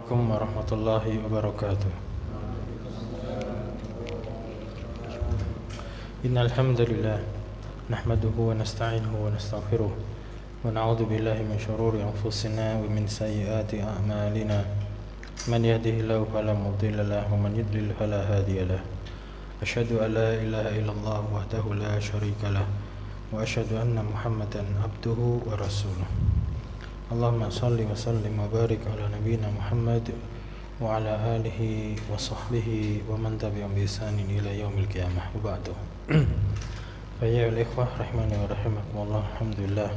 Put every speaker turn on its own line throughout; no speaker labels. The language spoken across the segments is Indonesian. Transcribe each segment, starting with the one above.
Assalamualaikum warahmatullahi wabarakatuh. Innal hamdalillah nahmaduhu wa nasta'inuhu wa nastaghfiruh wa na'udzu billahi min shururi anfusina wa min sayyiati a'malina. Man yahdihillahu fala mudilla lahu wa man yudlil fala hadiya lahu. Asyhadu an la ilaha illallah wahdahu la syarika lahu wa asyhadu anna Muhammadan abduhu wa rasuluh. Allahumma salli wa sallim wa barik ala nabiyyina Muhammad wa ala alihi wa sahbihi wa man tabi'ahum bi ihsanin ila yaumil qiyamah wa ba'du. Fa ya ikhwah rahimani wa rahimakumullah. Alhamdulillah,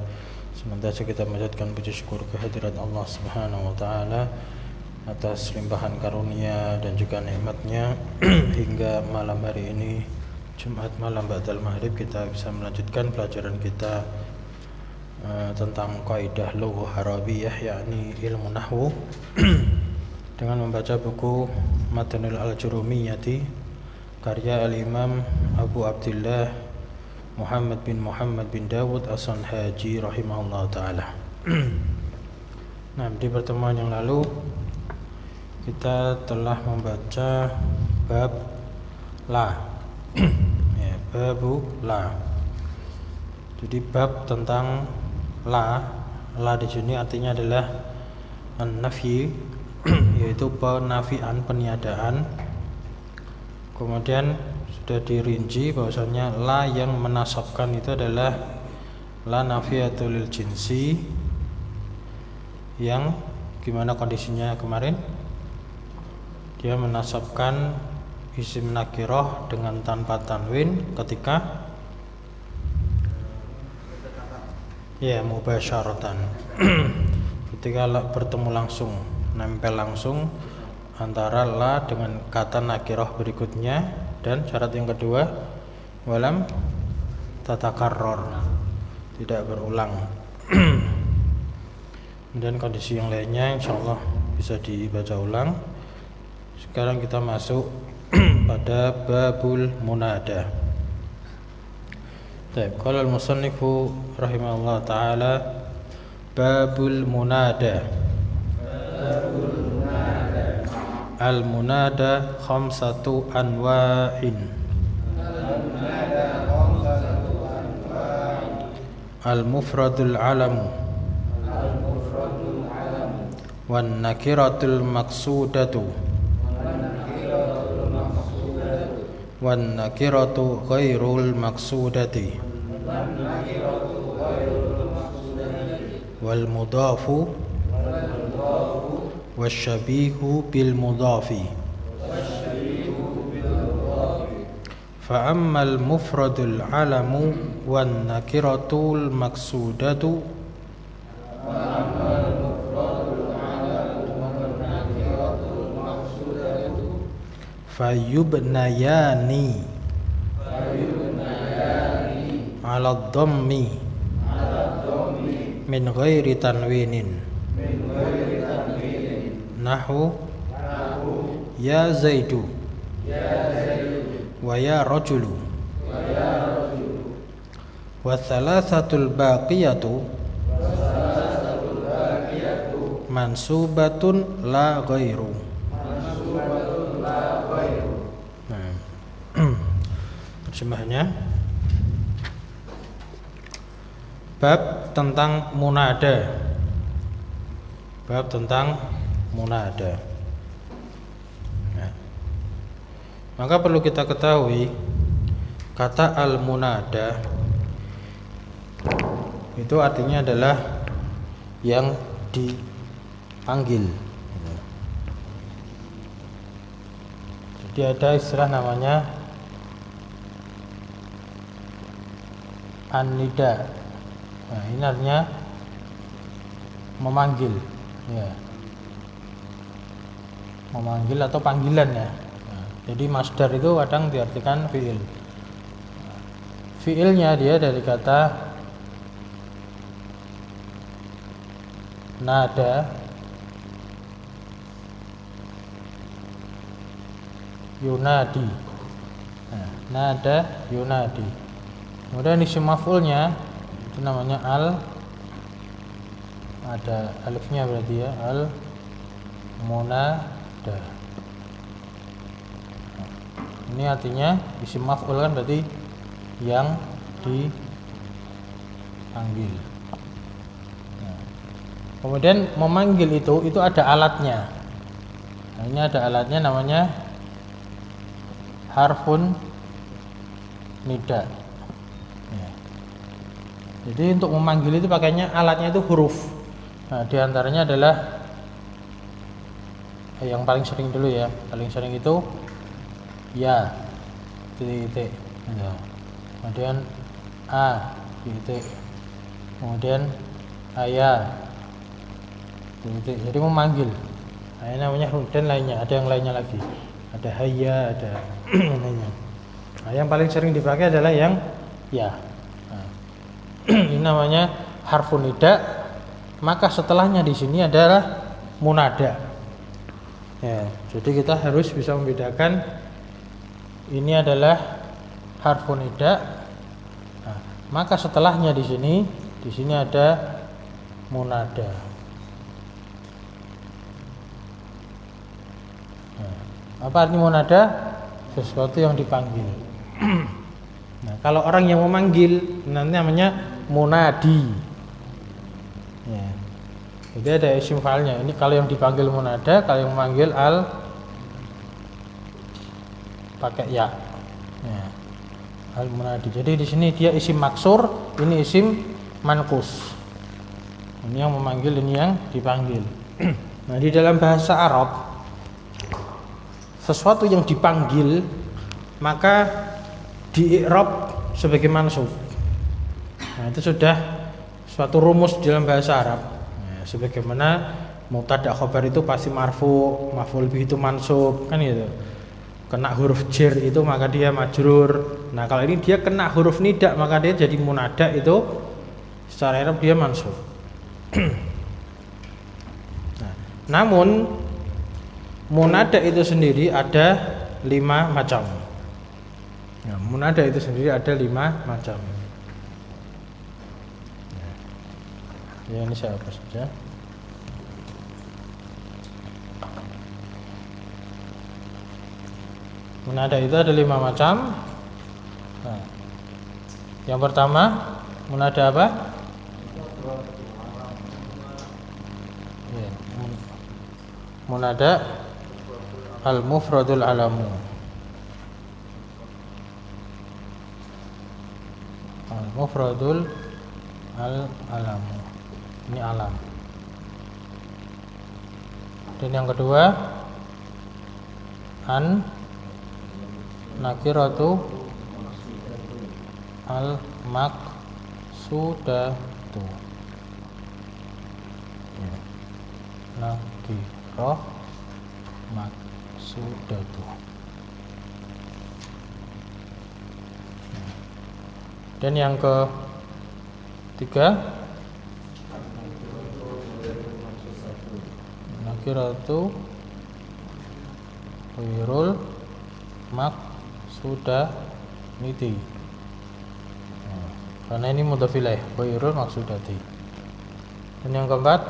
semoga kita memanjatkan puji syukur kehadirat Allah Subhanahu wa taala atas limpahan karunia dan juga nikmatnya hingga malam hari ini, Jumat malam ba'dal maghrib, kita bisa melanjutkan pelajaran kita tentang kaidah lughah Arabiyah, yakni ilmu nahwu dengan membaca buku Matnul Al-Jurumiyati karya Al-Imam Abu Abdullah Muhammad bin Dawud As-Sanhaji rahimahullah ta'ala. Nah, di pertemuan yang lalu kita telah membaca bab la ya, babu la. Jadi bab tentang la di sini artinya adalah an-nafyi, yaitu penafian, peniadaan. Kemudian sudah dirinci bahwasanya la yang menasabkan itu adalah la nafiyatul lil jinsi, yang gimana kondisinya kemarin? Dia menasabkan isim nakirah dengan tanpa tanwin ketika mubasyaratan ketika bertemu langsung, nempel langsung antara la dengan kata nakirah berikutnya. Dan syarat yang kedua, walam tatakarror, tidak berulang. Dan kondisi yang lainnya insyaallah bisa dibaca ulang. Sekarang kita masuk pada babul munada. Qala al-musannifu rahimahullah ta'ala, babul munada. Al-munada khamsatu anwa'in. Al-mufradul alamu wan nakiratul maqsudatu wan nakiratu ghairul maqsudati wal mudafu wasyabihu bil mudafi. Fa ammal mufradul alamu wan nakiratul maqsudatu fayubnayani ala dhammi min ghairi tanwinin nahwu ya zaidu wa ya rajulu wa thalathatul baqiyatu mansubatun la ghairu. Terjemahnya, bab tentang munada. Bab tentang munada. Nah, maka perlu kita ketahui kata al-munada itu artinya adalah yang dipanggil. Jadi ada istilah namanya an-nida. Nah, ini artinya memanggil, ya. Memanggil atau panggilan, ya. Nah, jadi masdar itu kadang diartikan fi'il. Fi'ilnya dia dari kata nada yunadi. Nah, nada yunadi. Kemudian isim maf'ulnya itu namanya al, ada alifnya berarti ya, al munada. Ini artinya isim maf'ul kan berarti yang dipanggil. Kemudian memanggil itu ada alatnya. Nah, ini ada alatnya namanya harfun nida. Ya. Jadi untuk memanggil itu pakainya alatnya itu huruf. Nah, diantaranya adalah yang paling sering dulu ya. Paling sering itu ya, titik. Ya. Kemudian a, titik. Kemudian ayah. Jadi memanggil. Nah, ini namanya dan lainnya, ada yang lainnya lagi. Ada hayya, ada lainnya. Nah, yang paling sering dipakai adalah yang ya. Nah, ini namanya harfun nida. Maka setelahnya di sini adalah munada. Ya, jadi kita harus bisa membedakan ini adalah harfun nida. Nah, maka setelahnya di sini ada munada. Apa arti munada? Sesuatu yang dipanggil. Nah, kalau orang yang memanggil nanti namanya munadi. Ya. Jadi ada isim fa'ilnya. Ini kalau yang dipanggil munada, kalau yang memanggil al pakai ya. Ya. Al munadi. Jadi di sini dia isim maksur, ini isim manqus. Ini yang memanggil, ini yang dipanggil. Nah, di dalam bahasa Arab sesuatu yang dipanggil maka di-i'rab sebagai mansub. Nah, itu sudah suatu rumus dalam bahasa Arab. Nah, sebagaimana mubtada khabar itu pasti marfu, maf'ul bih itu mansub, kan gitu. Kena huruf jar itu maka dia majrur. Nah, kalau ini dia kena huruf nida maka dia jadi munada, itu secara Arab dia mansub. Nah, namun munada itu sendiri ada 5 macam. Ya, munada itu sendiri ada 5 macam. Ya, ini saya hapus saja. Munada itu ada 5 macam. Nah, yang pertama munada apa? Ya, munada al-mufradul alamu. Al-mufradul al-alamu. Ini alam. Dan yang kedua an nakiratu al-maqsudatu. Ya. Nakirah maksudatu. Dan yang ketiga nakiratu ghairul maksudati. Nah, karena ini mudhaf ilaih, ghairul maksudati. Dan yang keempat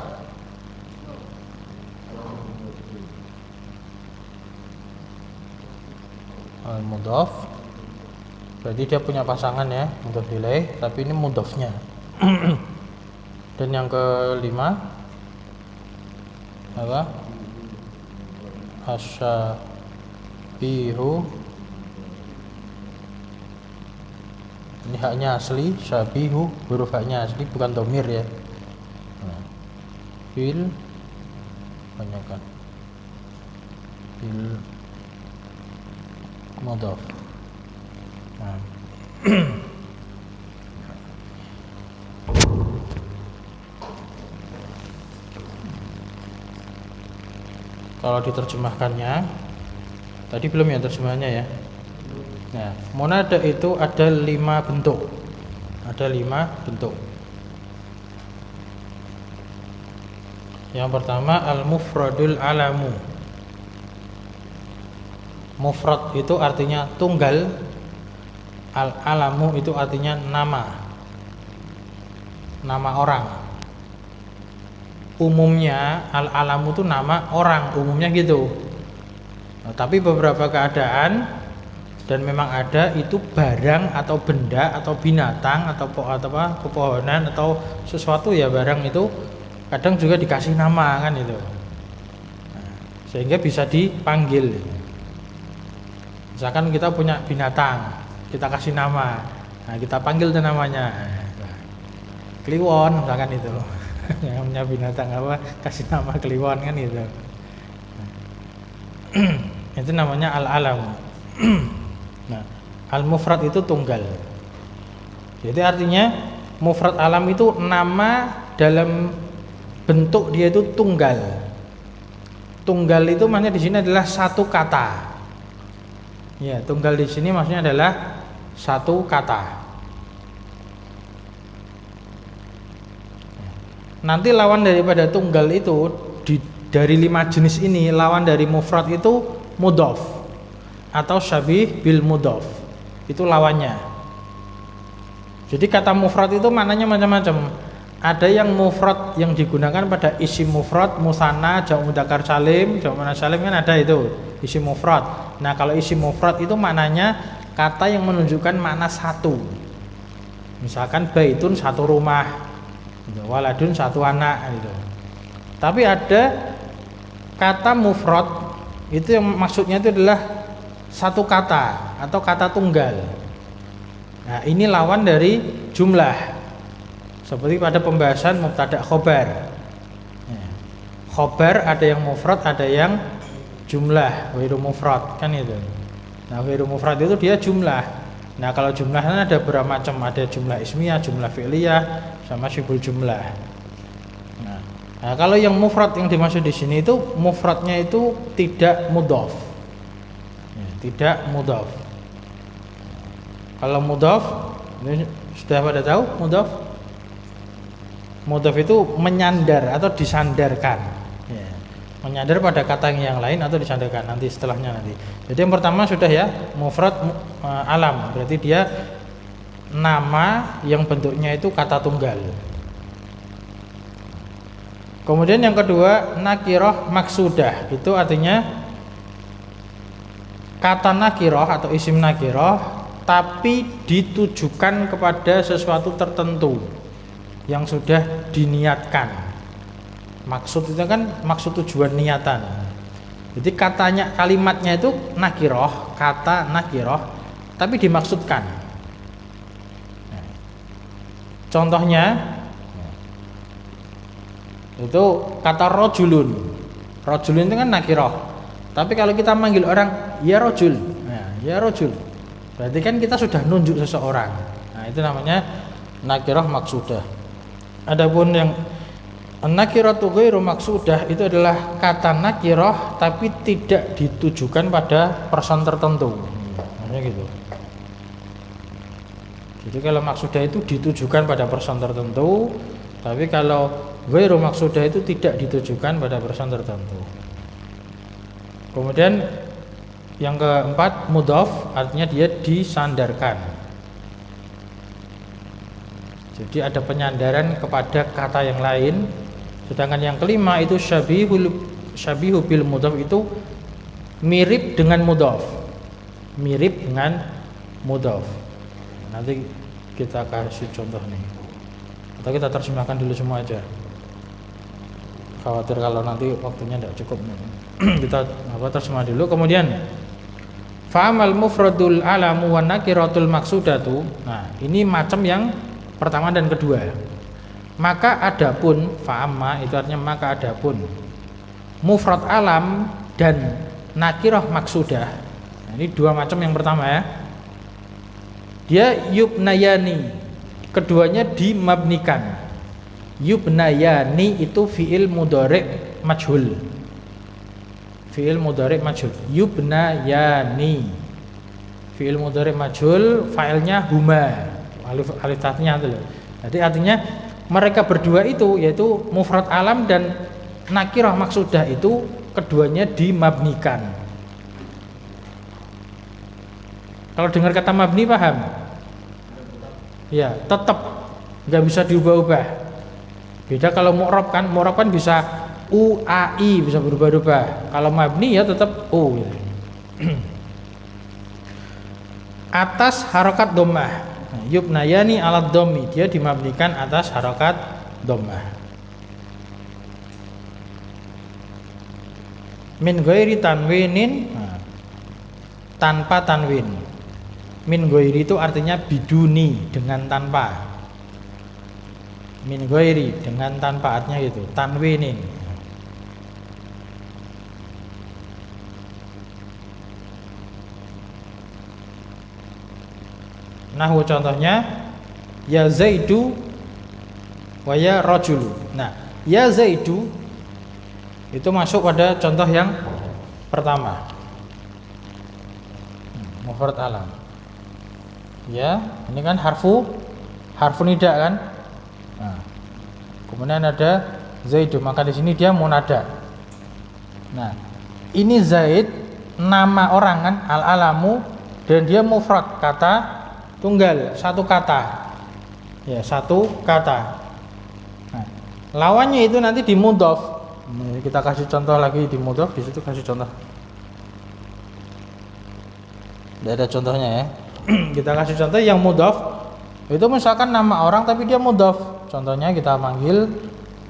al-mudhaf, berarti dia punya pasangan ya, mudhaf ilaih, tapi ini mudhafnya. Dan yang kelima apa? Asyabihu. Ini haknya asli, syabihu, huruf haknya asli, bukan dhamir ya. Nah, fil banyakkan fil mudhaf. Nah. Kalau diterjemahkannya, tadi belum ya terjemahannya ya. Nah, munada itu ada 5 bentuk. Ada 5 bentuk. Yang pertama al-mufradul alamu. Mufrad itu artinya tunggal. Al-alamu itu artinya nama. Nama orang. umumnya al-alamu itu nama orang, umumnya gitu. Nah, tapi beberapa keadaan dan memang ada itu barang atau benda atau binatang atau pepohonan atau sesuatu ya, barang itu kadang juga dikasih nama kan itu. Nah, sehingga bisa dipanggil. Misalkan kita punya binatang, kita kasih nama, nah kita panggil itu namanya. Kliwon misalkan itu. Yang punya binatang apa kasih nama kliwon kan gitu. Itu namanya al-alam. Nah, al-mufrad itu tunggal. Jadi artinya mufrad alam itu nama dalam bentuk dia itu tunggal. Tunggal itu maksudnya di sini adalah satu kata. Ya, tunggal di sini maksudnya adalah satu kata. Nanti lawan daripada tunggal itu dari 5 jenis ini, lawan dari mufrad itu mudhof atau syabih bil mudhof. Itu lawannya. Jadi kata mufrad itu maknanya macam-macam. Ada yang mufrad yang digunakan pada isim mufrad, musanna, jamak mudzakkar salim, jamak muannas salim kan ada itu isim mufrad. Nah, kalau isim mufrad itu maknanya kata yang menunjukkan makna satu. Misalkan baitun satu rumah, waladun satu anak gitu. Tapi ada kata mufrad itu yang maksudnya itu adalah satu kata atau kata tunggal. Nah, ini lawan dari jumlah. Seperti pada pembahasan mubtada khobar. Khobar ada yang mufrad, ada yang jumlah, ghairu mufrad kan itu. Nah, ghairu mufrad itu dia jumlah. Nah, kalau jumlahnya ada berapa macam? Ada jumlah ismiyah, jumlah fi'liyah, sama syibul jumlah. Nah, kalau yang mufrad yang dimaksud di sini itu mufradnya itu tidak mudhof. Tidak mudhof. Kalau mudhof, ini sudah pada tahu mudhof? Mudhof itu menyandar atau disandarkan. Ya. Menyandar pada kata yang lain atau disandarkan nanti setelahnya nanti. Jadi yang pertama sudah ya, mufrad alam, berarti dia nama yang bentuknya itu kata tunggal. Kemudian yang kedua nakirah maksudah, itu artinya kata nakirah atau isim nakirah tapi ditujukan kepada sesuatu tertentu yang sudah diniatkan. Maksud itu kan maksud tujuan niatan. Jadi katanya, kalimatnya itu nakirah, kata nakirah tapi dimaksudkan. Contohnya itu kata rojulun. Rojulun itu kan nakirah. Tapi kalau kita manggil orang ya rojul, nah, ya rojul, berarti kan kita sudah nunjuk seseorang. Nah, itu namanya nakirah maksudah. Adapun yang nakiratu ghairu maksudah itu adalah kata nakirah tapi tidak ditujukan pada person tertentu. Maksudnya gitu. Jadi kalau maksudah itu ditujukan pada person tertentu, tapi kalau ghairu maksudah itu tidak ditujukan pada person tertentu. Kemudian yang keempat mudhof, artinya dia disandarkan. Jadi ada penyandaran kepada kata yang lain. Sedangkan yang kelima itu syabihu bil mudhof, itu mirip dengan mudhof. Mirip dengan mudhof. Nanti kita kasih contoh nih. Atau kita terjemahkan dulu semua aja. Khawatir kalau nanti waktunya tidak cukup. Kita terjemah dulu. Kemudian fa'amal mufradul alamu wa nakiratul maksudatu. Nah, ini macam yang pertama dan kedua. Maka adapun fa'amma itu artinya maka adapun mufrad alam dan nakirah maksudah. Nah, ini dua macam yang pertama ya. Dia yubnayani, keduanya dimabnikan. Yubnayani itu fi'il mudhari' majhul. Fi'il mudhari' majhul. Yubnayani fi'il mudhari' majhul, fa'ilnya huma, alif tathnya itu. Jadi artinya mereka berdua itu, yaitu mufrad alam dan nakirah maksudah, itu keduanya dimabnikan. Kalau dengar kata mabni paham? Ya, tetap nggak bisa diubah-ubah.
Beda kalau mu'rab kan bisa u, a, i, bisa berubah-ubah. Kalau mabni ya tetap u gitu. Atas harokat dhammah. Yubnayani alat dhammi, dia dimabnikan atas harokat dhammah. Min ghairi tanwinin, tanpa tanwin. Min ghairi itu artinya biduni, dengan tanpa. Min ghairi dengan tanpa, artinya gitu, tanwinin. Nahwu contohnya ya Zaidu wa ya rajulu. Nah, ya Zaidu itu masuk pada contoh yang pertama. Mufrad alam. Ya, ini kan harfu nida kan? Nah, kemudian ada Zaidu, maka di sini dia munada. Nah, ini Zaid nama orang kan, al-alamu, dan dia mufrad, kata tunggal, satu kata. Ya, satu kata. Nah, lawannya itu nanti dimudhof. Nah, kita kasih contoh lagi dimudhof, di situ kasih contoh. Tidak ada contohnya ya. Kita kasih contoh yang mudhof. Itu misalkan nama orang tapi dia mudhof. Contohnya kita panggil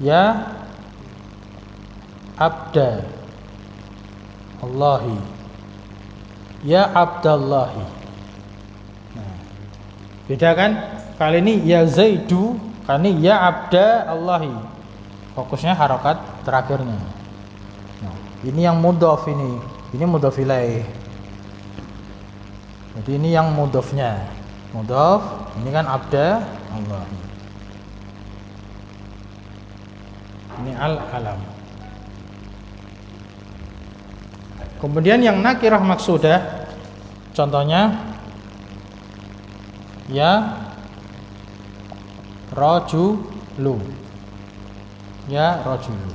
ya Abda Allahi, ya Abdallahi. Nah, beda kan? Kali ini ya Zaidu, kali ini ya Abda Allahi. Fokusnya harokat terakhirnya. Nah, ini yang mudhof ini mudhof ilaih. Jadi ini yang mudhofnya. Mudhof, ini kan Abda Allahi. Ini al-alam. Kemudian yang nakirah maksudah, contohnya ya rajulu, ya rajulu.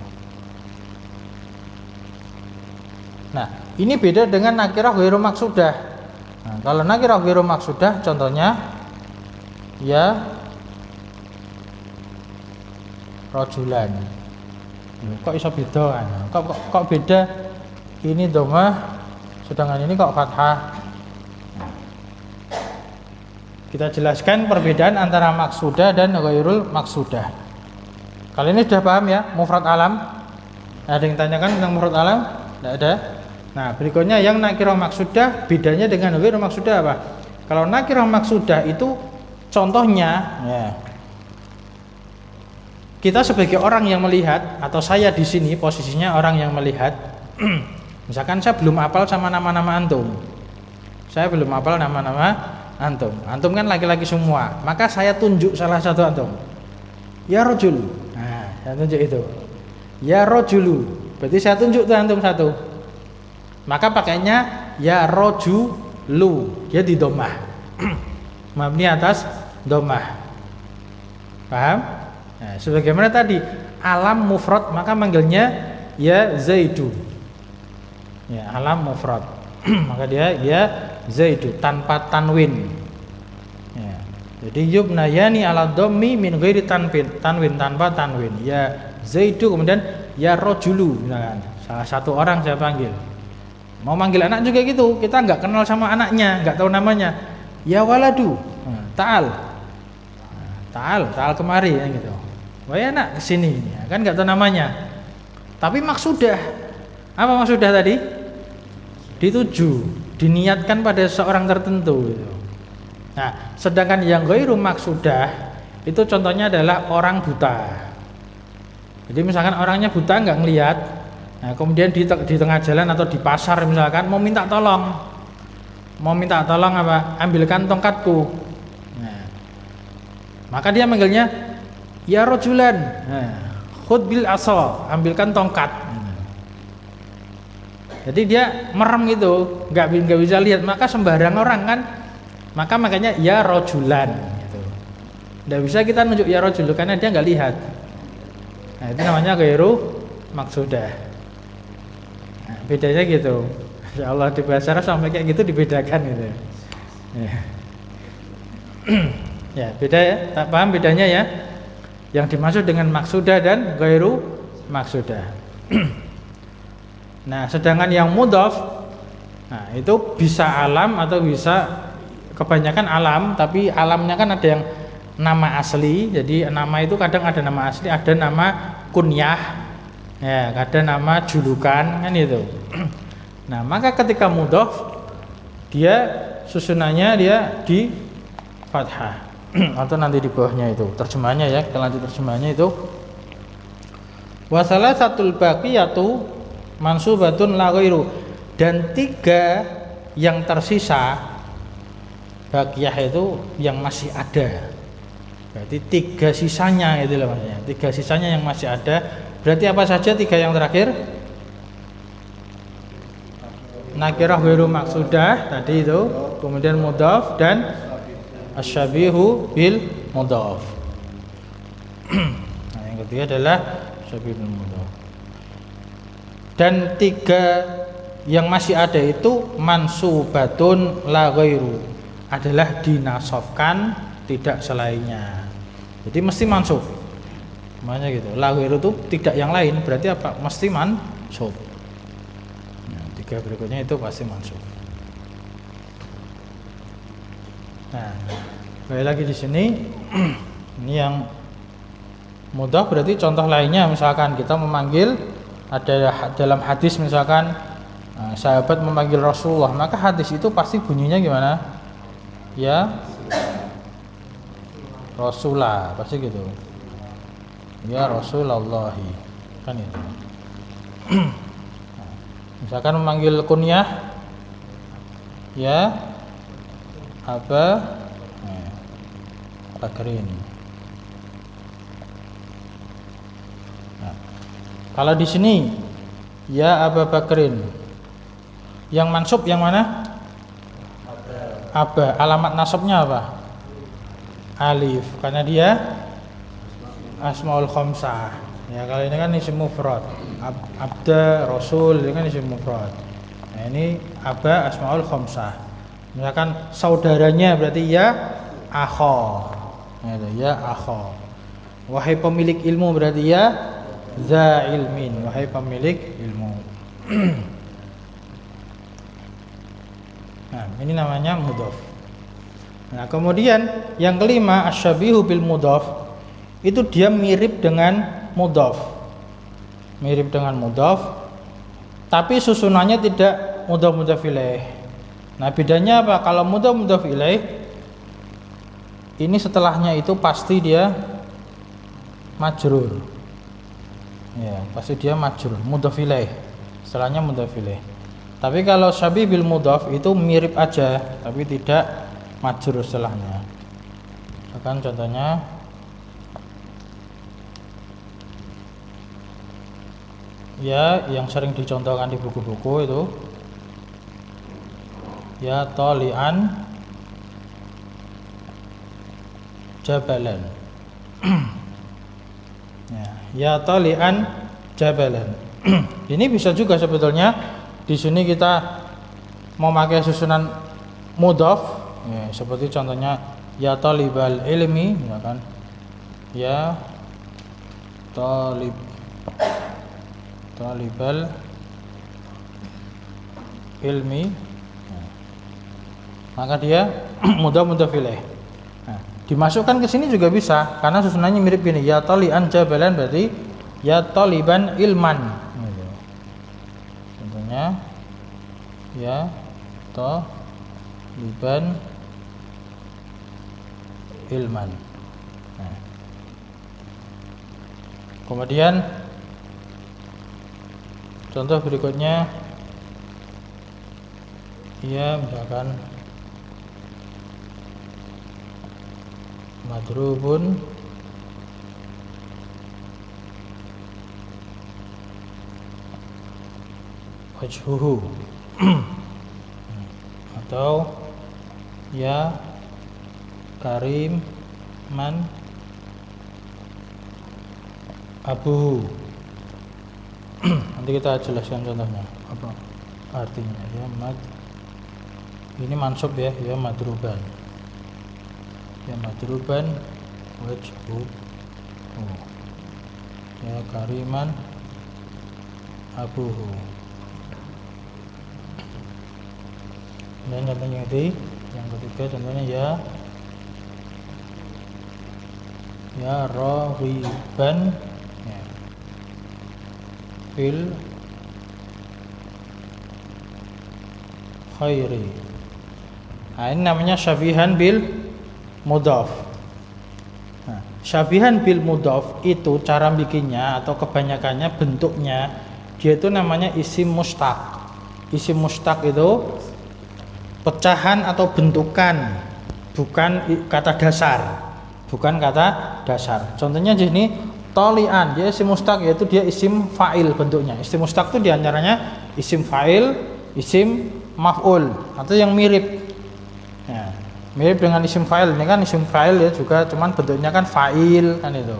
Nah, ini beda dengan nakirah ghairu maksudah. Nah, kalau nakirah ghairu maksudah, contohnya ya rajulan. Kok iso beda kan? Kok beda? Ini dhammah, sedangkan ini kok fathah. Kita jelaskan perbedaan antara maksudah dan ghairul maksudah. Kali ini sudah paham ya, mufrad alam? Ada yang tanyakan tentang mufrad alam? Tidak ada. Nah, berikutnya yang nakirah maksudah, bedanya dengan ghairul maksudah apa? Kalau nakirah maksudah itu contohnya ya, kita sebagai orang yang melihat, atau saya di sini posisinya orang yang melihat. Misalkan saya belum hafal sama nama-nama antum. Saya belum hafal nama-nama antum. Antum kan laki-laki semua. Maka saya tunjuk salah satu antum. Ya rajul. Nah, saya tunjuk itu. Ya rajulu. Berarti saya tunjuk tuh antum satu. Maka pakainya ya rajulu. Dia di dhammah. Mabni atas dhammah. Paham? Nah, sebagaimana tadi alam mufrad, maka manggilnya ya Zaidu. Ya, alam mufrad. Maka dia Zaidu tanpa tanwin. Ya. Jadi yubnayani ala dhammi min ghairi tanwin, tanpa tanwin. Ya Zaidu, kemudian ya rajulu, misalkan. Salah satu orang saya panggil. Mau manggil anak juga gitu. Kita enggak kenal sama anaknya, enggak tahu namanya. Ya waladu. Nah, Ta'al kemari ya gitu. Wah ya nak kesini, ya, kan nggak tahu namanya. Tapi maksudah, apa maksudah tadi? Dituju, diniatkan pada seorang tertentu. Gitu. Nah, sedangkan yang ghairu maksudah itu contohnya adalah orang buta. Jadi misalkan orangnya buta nggak ngelihat, nah kemudian di tengah jalan atau di pasar misalkan mau minta tolong apa? Ambilkan tongkatku. Nah, maka dia manggilnya ya rajulan, khud bil asa, ambilkan tongkat. Jadi dia merem gitu, nggak bisa lihat, maka sembarang orang kan, makanya ya rajulan. Gitu. Nggak bisa kita nunjuk ya rajul karena dia nggak lihat. Nah, itu namanya ghairu maksudah. Nah, bedanya gitu. Insya Allah di bahasa Arab sampai kayak gitu dibedakan gitu. Ya, ya beda ya, tak paham bedanya ya. Yang dimaksud dengan maksudah dan ghairu maksudah. Nah, sedangkan yang mudhaf, nah itu bisa alam atau bisa kebanyakan alam, tapi alamnya kan ada yang nama asli. Jadi nama itu kadang ada nama asli, ada nama kunyah, ya, ada nama julukan kan itu. Nah, maka ketika mudhaf dia susunannya dia di fathah atau nanti di bawahnya itu terjemahannya ya, kita lanjut terjemahannya itu. Wasalah satul baqiyatu mansubatun la ghairu, dan 3 yang tersisa baqiyah itu yang masih ada. Berarti 3 sisanya itu loh maksudnya. 3 sisanya yang masih ada. Berarti apa saja 3 yang terakhir? Nakirah ghairu maksudah tadi itu, kemudian mudhaf dan asyabihu bil mudhaf. Nah, yang ketiga adalah asyabihu bil mudhaf. Dan 3 yang masih ada itu mansubatun la ghairu, adalah dinasabkan tidak selainnya. Jadi mesti mansub. Makanya gitu. La ghairu itu tidak yang lain, berarti apa? Mesti mansub. Nah, 3 berikutnya itu pasti mansub. Nah, kembali lagi di sini. Ini yang mudah, berarti contoh lainnya misalkan kita memanggil, ada dalam hadis misalkan sahabat memanggil Rasulullah, maka hadis itu pasti bunyinya gimana? Ya Rasulah, pasti gitu. Ya Rasulullah, kan itu. Misalkan memanggil kunyah, ya Bakrin. Nah, kalau di sini ya Abu Bakrin, yang mansub yang mana? Aba. Alamat nasabnya apa? Alif, karena dia asmaul khamsah. Ya, kalau ini kan isim mufrad. Abda, Rasul, ini kan isim mufrad. Nah, ini Aba asmaul khamsah. Misalkan saudaranya berarti ya akho. Ya akho. Wahai pemilik ilmu berarti ya za ilmin, wahai pemilik ilmu. Nah, ini namanya mudhaf. Nah, kemudian yang kelima asyabihu bil mudhaf, itu dia mirip dengan mudhaf. Mirip dengan mudhaf, tapi susunannya tidak mudhaf ilaih. Nah, bedanya apa? Kalau mudhaf ilaih, ini setelahnya itu pasti dia majrur. Ya, pasti dia majrur, mudhaf ilaih. Setelahnya mudhaf ilaih. Tapi kalau syabih bil mudhaf itu mirip aja, tapi tidak majrur setelahnya. Misalkan contohnya ya yang sering dicontohkan di buku-buku itu ya tolian jabalan. Ya tolian jabalan. Ini bisa juga sebetulnya. Di sini kita mau pakai susunan mudhaf, ya, seperti contohnya ya talibal ilmi, ya kan? Ya talibal ilmi. Maka dia mudhaf ilaih. Nah, dimasukkan ke sini juga bisa karena susunannya mirip gini, ya talian jabalan berarti ya taliban ilman. Contohnya ya taliban ilman. Nah, kemudian contoh berikutnya ya misalkan madrubun wajhuhu atau ya karim man abuhu. Nanti kita jelaskan contohnya apa artinya. Ya ini mansub ya madruban. Ya madruban wajhu Ya kariman abuhu. Dan contohnya yang ketiga contohnya ya raghiban ya, fil khairi. Nah, ini namanya syabihan bil mudhaf. Nah, syabihan bil mudhaf itu cara bikinnya atau kebanyakannya bentuknya dia itu namanya isim mustaq. Isim mustaq itu pecahan atau bentukan, bukan kata dasar. Bukan kata dasar. Contohnya di sini tolian, dia isim mustaq yaitu dia isim fa'il bentuknya. Isim mustaq itu diantaranya isim fa'il, isim maf'ul atau yang mirip. Ya, mirip dengan isim fa'il. Ini kan isim fa'il ya juga cuman bentuknya kan fa'il kan itu.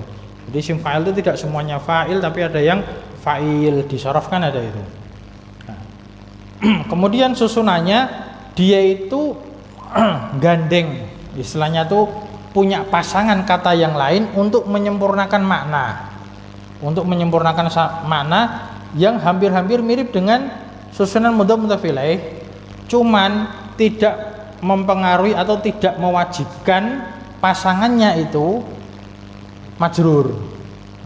Jadi isim fa'il itu tidak semuanya fa'il tapi ada yang fa'il, disorofkan ada itu. Nah, kemudian susunannya dia itu gandeng, istilahnya tuh punya pasangan kata yang lain untuk menyempurnakan makna. Untuk menyempurnakan makna yang hampir-hampir mirip dengan susunan mudhaf mudhaf ilaih, cuman tidak mempengaruhi atau tidak mewajibkan pasangannya itu majrur.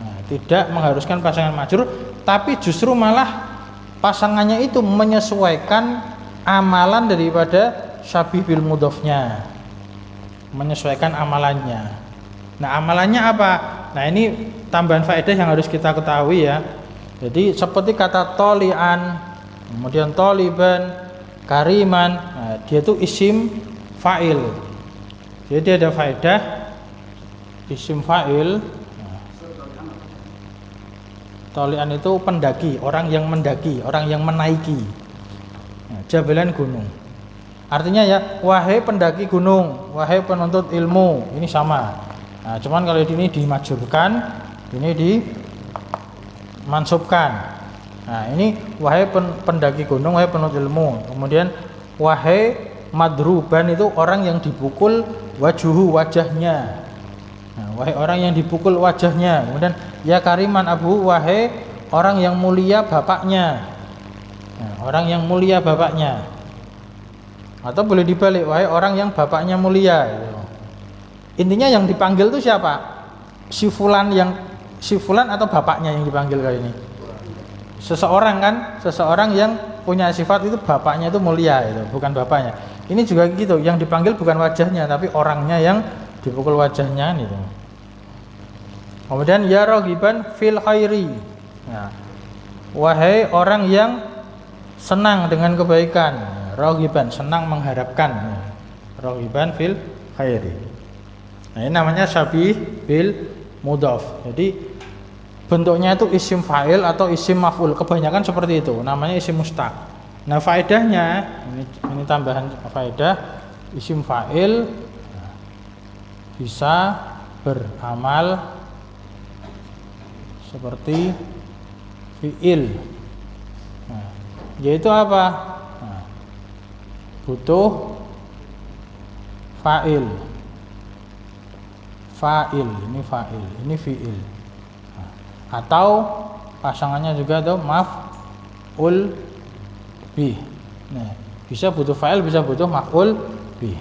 Nah, tidak mengharuskan pasangan majrur, tapi justru malah pasangannya itu menyesuaikan amalan daripada syabih bil mudhafnya. Menyesuaikan amalannya. Nah, amalannya apa? Nah, ini tambahan faedah yang harus kita ketahui ya. Jadi seperti kata tolian, kemudian toliban, kariman, nah, dia itu isim fa'il. Jadi ada faedah isim fa'il. Nah, tolian itu pendaki, orang yang mendaki, orang yang menaiki. Nah, jabalan gunung. Artinya ya, wahai pendaki gunung, wahai penuntut ilmu, ini sama. Nah, cuman kalau ini dimajurkan, ini dimansubkan. Nah, ini wahai pendaki gunung, wahai penuntut ilmu. Kemudian wahai madruban itu orang yang dipukul wajuhu, wajahnya. Nah, wahai orang yang dipukul wajahnya. Kemudian ya kariman abu, wahai orang yang mulia bapaknya. Nah, orang yang mulia bapaknya. Atau boleh dibalik, wahai orang yang bapaknya mulia gitu. Intinya yang dipanggil itu siapa? Si fulan atau bapaknya yang dipanggil kali ini? Seseorang kan, seseorang yang punya sifat itu bapaknya itu mulia itu, bukan bapaknya. Ini juga gitu, yang dipanggil bukan wajahnya tapi orangnya yang dipukul wajahnya gitu. Kemudian ya raghiban fil khairi. Nah, wahai orang yang senang dengan kebaikan. Raghiban, senang mengharapkan. Raghiban fil khairi. Nah, ini namanya syabih bil mudhaf. Jadi bentuknya itu isim fa'il atau isim maf'ul. Kebanyakan seperti itu, namanya isim mustaq. Nah, faedahnya ini tambahan faedah, isim fa'il bisa beramal seperti fi'il. Nah, yaitu apa? Butuh fa'il, ini fa'il, ini fi'il. Atau pasangannya juga tuh maf'ul bih. Nah, bisa butuh fa'il, bisa butuh maf'ul bih.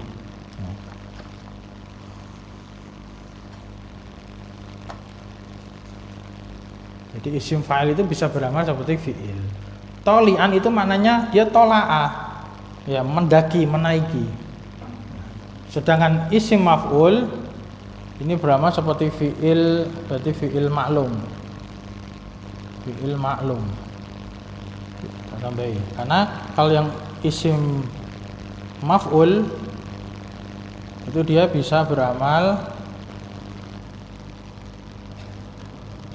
Jadi isim fa'il itu bisa beramal seperti fi'il. Tolian itu maknanya dia tola'ah, ya mendaki, menaiki. Sedangkan isim maf'ul ini beramal seperti fi'il, berarti fi'il maklum. Fi'il maklum. Kita tambahin. Karena kalau yang isim maf'ul itu dia bisa beramal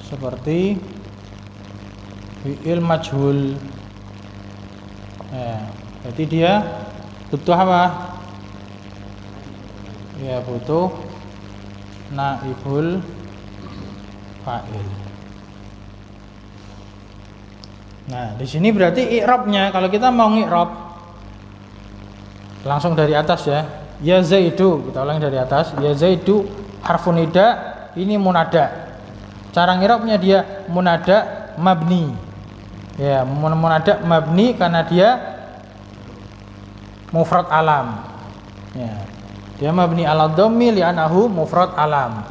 seperti fi'il majhul. Ya, berarti dia butuh apa? Ya, butuh naibul fa'il. Nah, di sini berarti i'rabnya, kalau kita mau i'rab langsung dari atas ya. Ya Zaidu, kita ulang dari atas. Ya Zaidu harfun nida, ini munada. Cara ngirabnya dia munada mabni. Ya, munada mabni karena dia mufrad alam. Ya. Dia mabni ala dhammi li'annahu mufrad alam.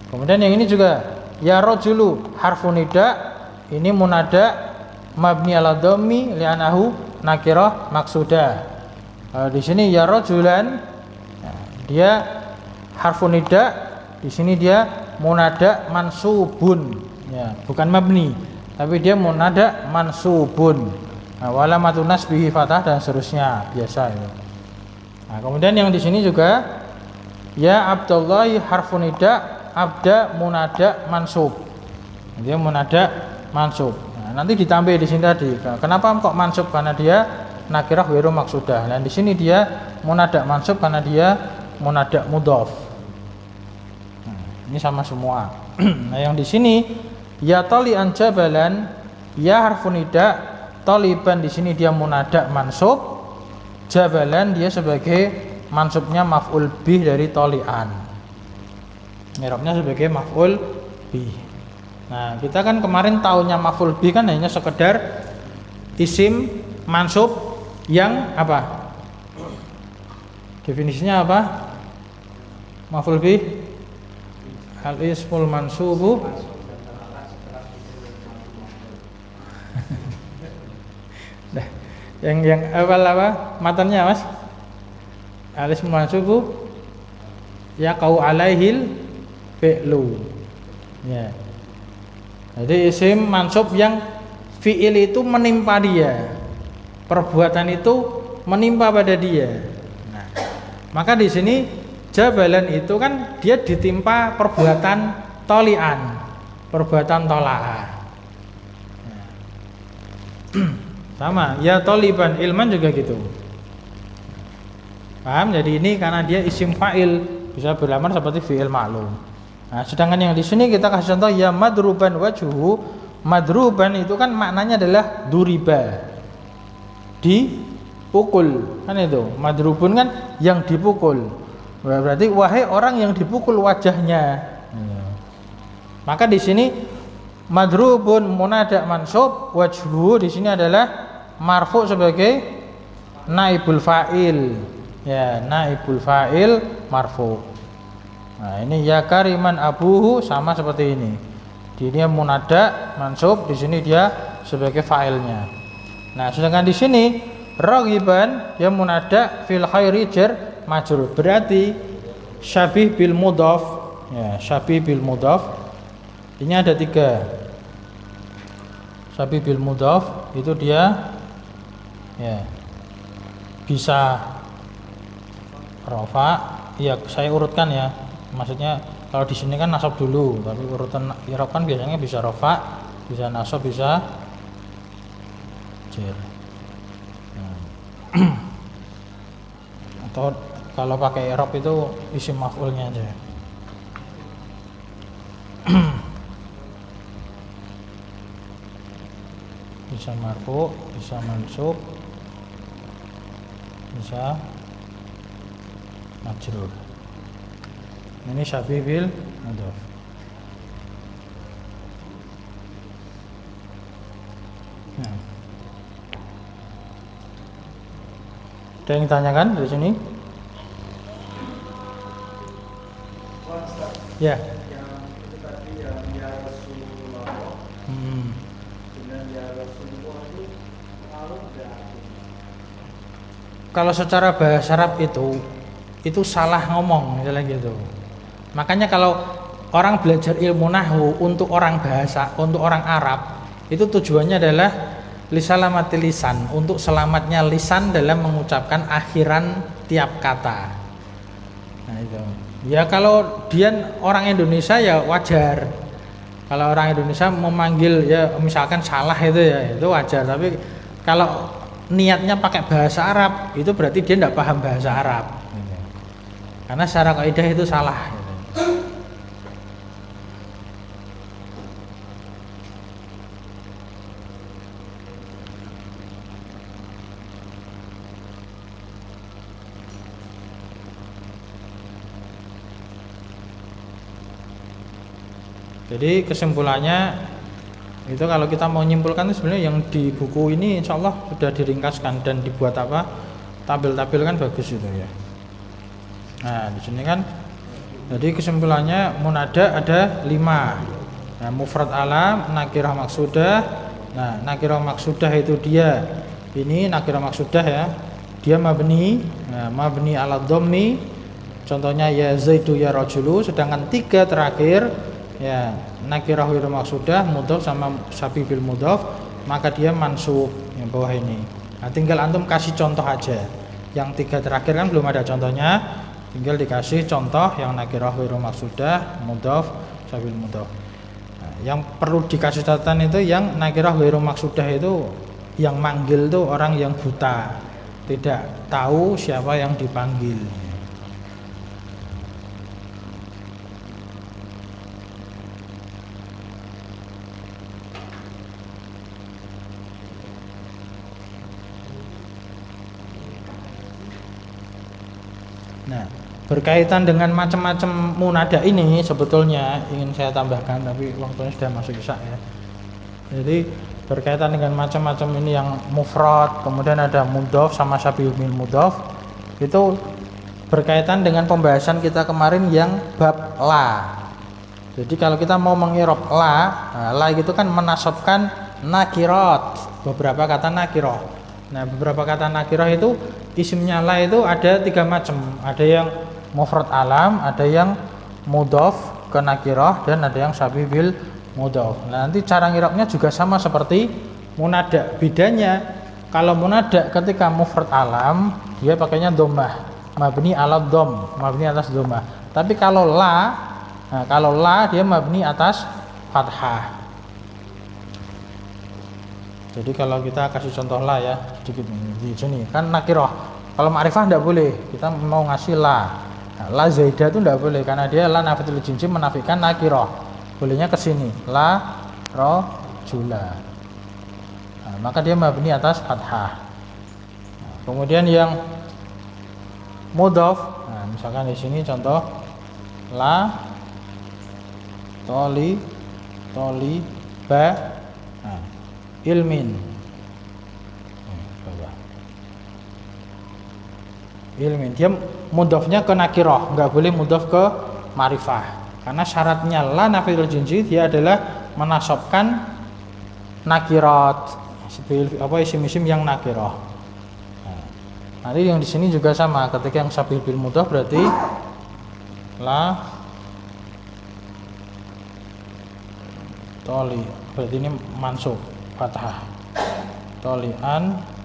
Kemudian yang ini juga ya rajulu harfun nida, ini munada mabni ala dhammi li'annahu nakirah maksudah. Di sini ya rajulan, dia harfun nida, di sini dia munada mansubun, ya, bukan mabni, tapi dia munada mansubun. Walamatun nasbihi fathah dan seterusnya, biasa itu. Nah, kemudian yang di sini juga ya Abdullahi harfun nida, abda munada mansub. Dia munada mansub. Nah, nanti ditambah di sini tadi. Kenapa kok mansub? Karena dia nakirah ghairu maksudah. Dan di sini dia munada mansub karena dia munada mudhaf. Ini sama semua. Nah, yang di sini ya tali'an jabalan, ya harfun nida, taliban di sini dia munada mansub, jabalan dia sebagai mansubnya maf'ul bih dari tali'an. I'rabnya sebagai maf'ul bih. Nah, kita kan kemarin tahunya maf'ul bih kan hanya sekedar isim mansub yang apa? Definisinya apa? Maf'ul bih al-ismul mansubu nah, yang awal apa? Matanya Mas? Al-ismul mansubu ya kau alaihil fi'lu. Ya. Jadi isim mansub yang fi'il itu menimpa dia. Perbuatan itu menimpa pada dia. Nah, maka di sini jabalan itu kan dia ditimpa perbuatan tolian, perbuatan tolaa. Sama, ya toliban ilman juga gitu. Paham? Jadi ini karena dia isim fa'il, bisa berlamar seperti fi'il ma'lum. Nah, sedangkan yang di sini kita kasih contoh ya madruban wajhu. Madruban itu kan maknanya adalah duriba, dipukul, kan itu. Madrubun kan yang dipukul. Berarti wahai orang yang dipukul wajahnya. Maka di sini madrubun munada mansub, wajhu di sini adalah marfu sebagai naibul fa'il. Ya, naibul fa'il marfu. Nah, ini ya kariman abuhu sama seperti ini. Dia munada mansub, di sini dia sebagai fa'ilnya. Nah, sedangkan di sini raghiban dia munada fil khairi jar majrur, berarti syabih bil mudhaf. Ya, syabih bil mudhaf ini ada 3. Syabih bil mudhaf itu dia ya bisa rafa. Ya, saya urutkan ya. Maksudnya kalau di sini kan nasab dulu, tapi urutan i'rab kan biasanya bisa rafa, bisa nasab, bisa jar. Atau kalau pakai i'rab itu isim maf'ulnya aja. Bisa marfu, bisa mansub, bisa majrur. Ini syabih bil mudhaf. Nah. Ada yang tanyakan dari sini? Ya.
Yang itu tadi yang ya Rasulullah dengan ya Rasulullah itu pengaruh enggak?
Kalau secara bahasa Arab itu salah ngomong misalnya gitu. Makanya kalau orang belajar ilmu nahwu untuk orang bahasa, untuk orang Arab, itu tujuannya adalah lisalamati lisan, untuk selamatnya lisan dalam mengucapkan akhiran tiap kata. Nah itu. Ya kalau dia orang Indonesia ya wajar. Kalau orang Indonesia memanggil ya misalkan salah itu ya itu wajar. Tapi kalau niatnya pakai bahasa Arab itu berarti dia tidak paham bahasa Arab. Karena secara kaidah itu salah. Oke. Jadi kesimpulannya itu kalau kita mau menyimpulkan itu sebenarnya yang di buku ini insya Allah sudah diringkaskan dan dibuat apa tabel-tabel kan bagus itu ya. Nah di sini kan jadi kesimpulannya munada ada 5. Nah, mufrad alam, nakirah maksudah. Nah nakirah maksudah itu dia ini nakirah maksudah ya, dia mabni, nah, mabni ala dhammi, contohnya ya zaidu ya rajulu. Sedangkan 3 terakhir ya nakirah ghairu maksudah, mudhaf sama syabi bil mudhaf, maka dia mansub yang bawah ini. Nah, tinggal antum kasih contoh aja. Yang 3 terakhir kan belum ada contohnya, tinggal dikasih contoh yang nakirah ghairu maksudah, mudhaf, syabi bil mudhaf. Nah, yang perlu dikasih catatan itu yang nakirah ghairu maksudah itu yang manggil itu orang yang buta, tidak tahu siapa yang dipanggil. Nah, berkaitan dengan macam-macam munada ini sebetulnya ingin saya tambahkan, tapi waktunya sudah masuk isya ya. Jadi berkaitan dengan macam-macam ini yang mufrad, kemudian ada mudhaf sama syabihu bil mudhaf, itu berkaitan dengan pembahasan kita kemarin yang bab la. Jadi kalau kita mau mengirob la, nah, la itu kan menasabkan nakirat, beberapa kata nakirah. Nah, beberapa kata nakirah itu isimnya la itu ada 3 macam. Ada yang mufrad alam, ada yang mudhaf ke nakirah, dan ada yang syabi bil mudhaf. Nah, nanti cara ngirabnya juga sama seperti munada. Bedanya kalau munada ketika mufrad alam dia pakainya dhammah, mabni ala dhamm, mabni atas dhammah. Tapi kalau la, nah kalau la dia mabni atas fathah. Jadi kalau kita kasih contoh la ya, sedikit di sini kan nakirah. Kalau ma'rifah tidak boleh, kita mau ngasih la. Nah, la zaidah itu tidak boleh karena dia la nafatul jinsi menafikan nakirah. Bolehnya ke sini, la rajula. Nah, maka dia mabni atas fathah. Nah, kemudian yang mudhaf, nah, misalkan di sini contoh la toli ba, nah, ilmin. Ilmin dia mudhafnya ke nakirah, enggak boleh mudhaf ke ma'rifah. Karena syaratnya la nafiul jinsi dia adalah menasabkan nakirat, apa isim-isim yang nakirah. Nah, nanti yang di sini juga sama, ketika yang syabil bil mudhaf berarti la toli, berarti ini mansub fathah. Tolian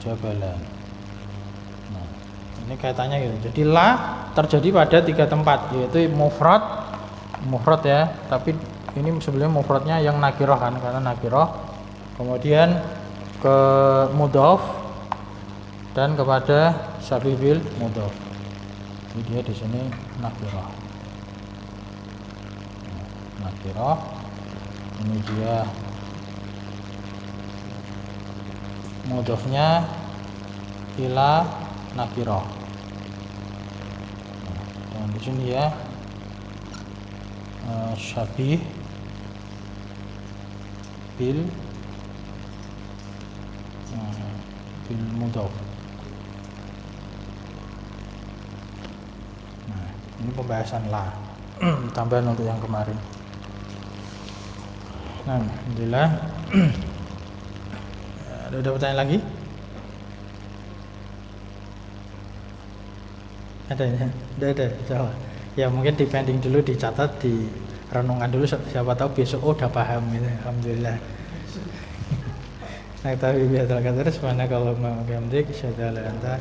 jabalan. Nah, ini kaitannya gitu. Jadi la terjadi pada 3 tempat, yaitu mufrad ya, tapi ini sebenarnya mufradnya yang nakirah kan, karena nakirah. Kemudian ke mudhaf dan kepada syabi bil mudhaf. Jadi dia di sini nakirah. Nah, nakirah. Ini dia mudhafnya ila nakirah. Nah, di sini ya syabih bil mudhaf. Nah, ini pembahasan la tambahan untuk yang kemarin. Nah, alhamdulillah. Ada pertanyaan lagi? Ada ya? Ada. Jawab. Ya mungkin dipending dulu, dicatat, direnungkan dulu, siapa tahu besok udah paham gitu. Alhamdulillah. Nah, tapi biasa kata subhanakallahumma wa bihamdika asyhadu an la ilaha illa anta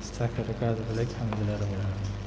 astaghfiruka wa atubu ilaik. Alhamdulillah rabbil alamin.